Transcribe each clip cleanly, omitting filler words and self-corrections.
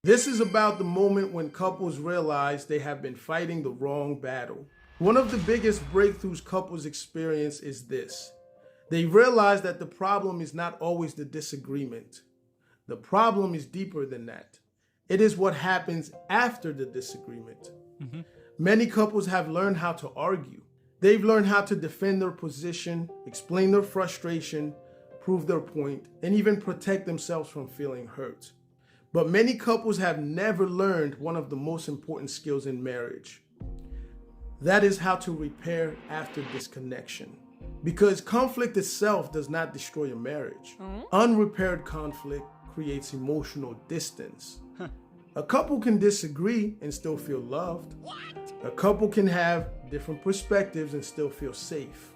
This is about the moment when couples realize they have been fighting the wrong battle. One of the biggest breakthroughs couples experience is this. They realize that the problem is not always the disagreement. The problem is deeper than that. It is what happens after the disagreement. Many couples have learned how to argue. They've learned how to defend their position, explain their frustration, prove their point, and even protect themselves from feeling hurt. But many couples have never learned one of the most important skills in marriage. That is how to repair after disconnection. Because conflict itself does not destroy a marriage. Unrepaired conflict creates emotional distance. A couple can disagree and still feel loved. A couple can have different perspectives and still feel safe.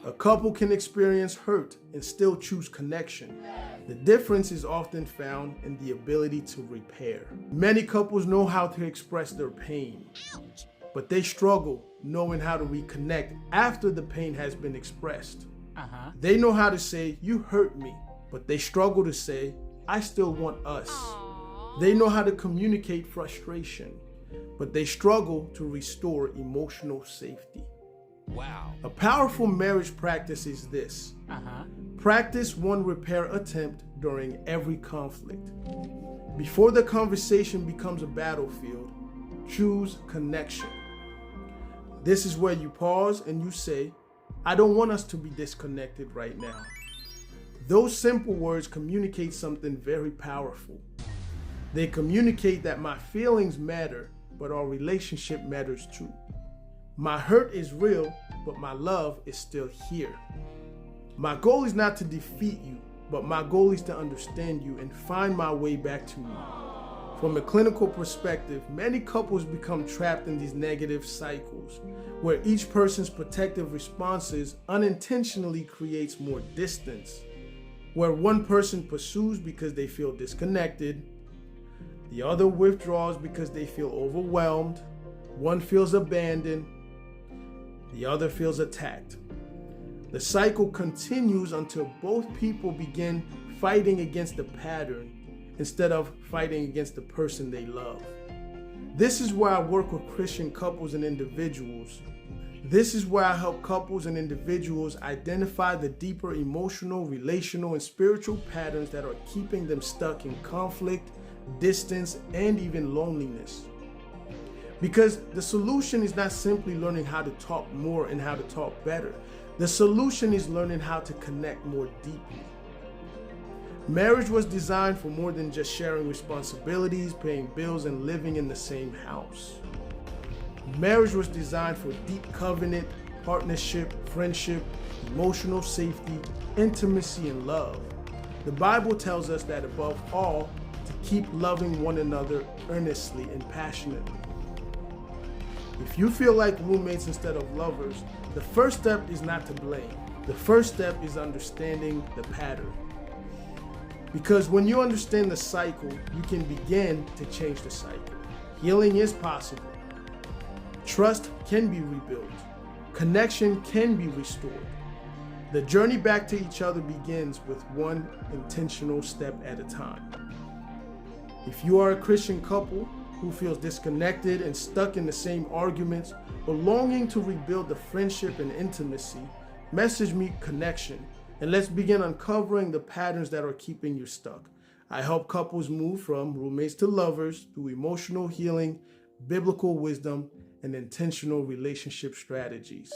A couple can experience hurt and still choose connection. The difference is often found in the ability to repair. Many couples know how to express their pain, but they struggle knowing how to reconnect after the pain has been expressed. They know how to say, "You hurt me," but they struggle to say, "I still want us." They know how to communicate frustration, but they struggle to restore emotional safety. Wow. A powerful marriage practice is this. Practice one repair attempt during every conflict. Before the conversation becomes a battlefield, choose connection. This is where you pause and you say, "I don't want us to be disconnected right now." Those simple words communicate something very powerful. They communicate that my feelings matter, but our relationship matters too. My hurt is real, but my love is still here. My goal is not to defeat you, but my goal is to understand you and find my way back to you. From a clinical perspective, many couples become trapped in these negative cycles, where each person's protective responses unintentionally creates more distance, where one person pursues because they feel disconnected, the other withdraws because they feel overwhelmed, one feels abandoned, the other feels attacked. The cycle continues until both people begin fighting against the pattern instead of fighting against the person they love. This is where I work with Christian couples and individuals. This is where I help couples and individuals identify the deeper emotional, relational, and spiritual patterns that are keeping them stuck in conflict, distance, and even loneliness. Because the solution is not simply learning how to talk more and how to talk better. The solution is learning how to connect more deeply. Marriage was designed for more than just sharing responsibilities, paying bills, and living in the same house. Marriage was designed for deep covenant, partnership, friendship, emotional safety, intimacy, and love. The Bible tells us that above all, to keep loving one another earnestly and passionately. If you feel like roommates instead of lovers, the first step is not to blame. The first step is understanding the pattern. Because when you understand the cycle, you can begin to change the cycle. Healing is possible. Trust can be rebuilt. Connection can be restored. The journey back to each other begins with one intentional step at a time. If you are a Christian couple who feels disconnected and stuck in the same arguments, or longing to rebuild the friendship and intimacy, message me connection, and let's begin uncovering the patterns that are keeping you stuck. I help couples move from roommates to lovers through emotional healing, biblical wisdom, and intentional relationship strategies.